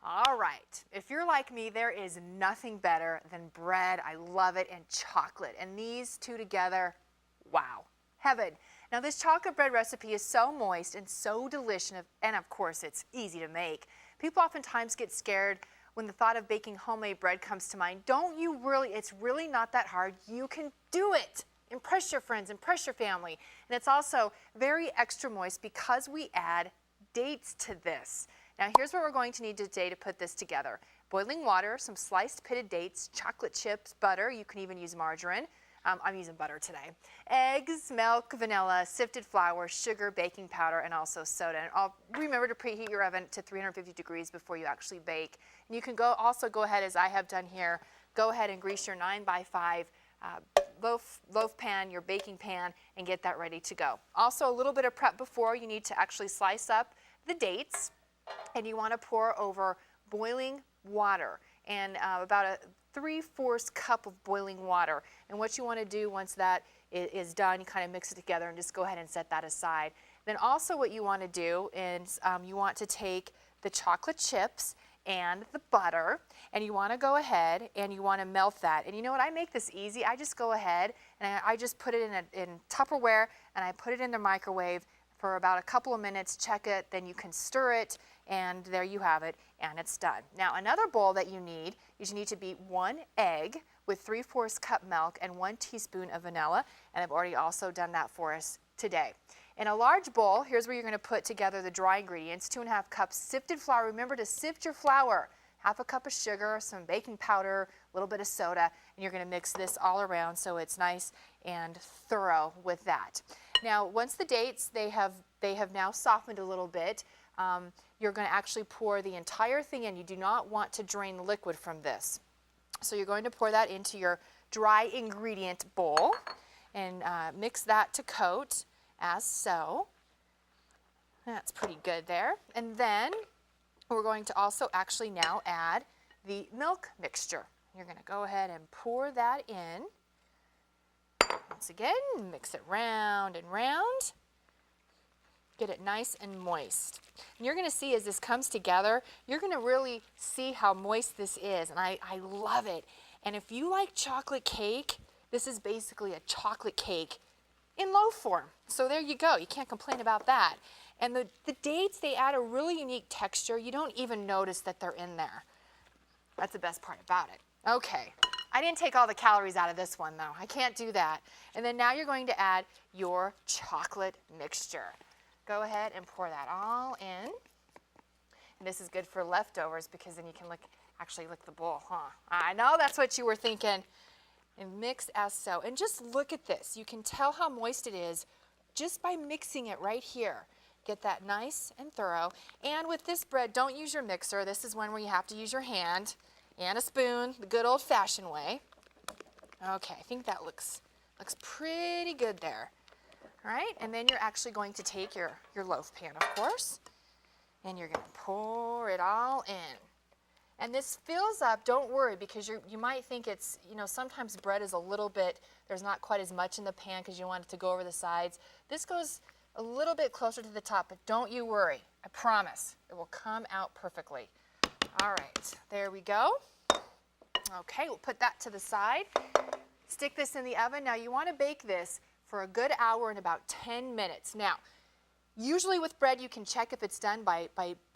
All right, if you're like me, there is nothing better than bread. I love it, and chocolate. And these two together, wow, heaven. Now this chocolate bread recipe is so moist and so delicious, and of course it's easy to make. People oftentimes get scared when the thought of baking homemade bread comes to mind. Don't you really? It's really not that hard. You can do it. Impress your friends, impress your family. And it's also very extra moist because we add dates to this. Now here's what we're going to need today to put this together. Boiling water, some sliced pitted dates, chocolate chips, butter, you can even use margarine. I'm using butter today. Eggs, milk, vanilla, sifted flour, sugar, baking powder, and also soda. And remember to preheat your oven to 350 degrees before you actually bake. And you can also go ahead, as I have done here, go ahead and grease your 9x5 loaf pan, your baking pan, and get that ready to go. Also, a little bit of prep before. You need to actually slice up the dates, and you want to pour over boiling water, and about a 3/4 cup of boiling water. And what you want to do once that is done, you kind of mix it together and just go ahead and set that aside. Then also what you want to do is you want to take the chocolate chips and the butter, and you want to go ahead and you want to melt that. And you know what, I make this easy. I just go ahead and I just put it in Tupperware, and I put it in the microwave for about a couple of minutes, check it, then you can stir it, and there you have it, and it's done. Now another bowl that you need is you need to beat 1 egg with 3/4 cup milk and 1 teaspoon of vanilla, and I've already also done that for us today. In a large bowl, here's where you're going to put together the dry ingredients: 2½ cups sifted flour. Remember to sift your flour. 1/2 cup of sugar, some baking powder, a little bit of soda, and you're going to mix this all around so it's nice and thorough with that. Now, once the dates, they have now softened a little bit, you're going to actually pour the entire thing in. You do not want to drain the liquid from this. So you're going to pour that into your dry ingredient bowl and mix that to coat as so. That's pretty good there. And then we're going to also actually now add the milk mixture. You're going to go ahead and pour that in. Once again, mix it round and round. Get it nice and moist. And you're going to see as this comes together, you're going to really see how moist this is, and I love it. And if you like chocolate cake, this is basically a chocolate cake in loaf form. So there you go. You can't complain about that. And the dates, they add a really unique texture. You don't even notice that they're in there. That's the best part about it. Okay. I didn't take all the calories out of this one, though. I can't do that. And then now you're going to add your chocolate mixture. Go ahead and pour that all in. And this is good for leftovers because then you can actually lick the bowl, huh? I know that's what you were thinking. And mix as so. And just look at this. You can tell how moist it is just by mixing it right here. Get that nice and thorough. And with this bread, don't use your mixer. This is one where you have to use your hand and a spoon, the good old-fashioned way. Okay, I think that looks pretty good there. All right, and then you're actually going to take your loaf pan, of course, and you're going to pour it all in. And this fills up, don't worry, because you might think it's, sometimes bread is a little bit, there's not quite as much in the pan because you want it to go over the sides. This goes a little bit closer to the top, but don't you worry. I promise it will come out perfectly. All right, there we go. Okay, we'll put that to the side. Stick this in the oven. Now you want to bake this for a good hour and about 10 minutes. Now, usually with bread you can check if it's done by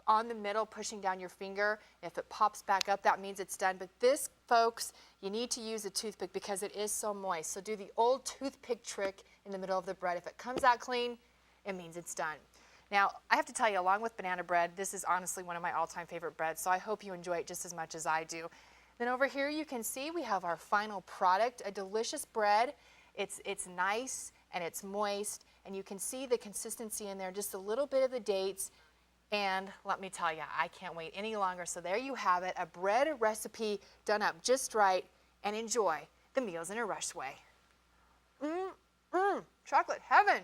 on the middle pushing down your finger. If it pops back up, that means it's done. But this, folks, you need to use a toothpick because it is so moist. So do the old toothpick trick in the middle of the bread. If it comes out clean, it means it's done. Now, I have to tell you, along with banana bread, this is honestly one of my all-time favorite breads, so I hope you enjoy it just as much as I do. Then over here you can see we have our final product, a delicious bread. It's nice and it's moist, and you can see the consistency in there, just a little bit of the dates. And let me tell you, I can't wait any longer. So there you have it, a bread recipe done up just right, and enjoy the meals in a rush way. Chocolate heaven.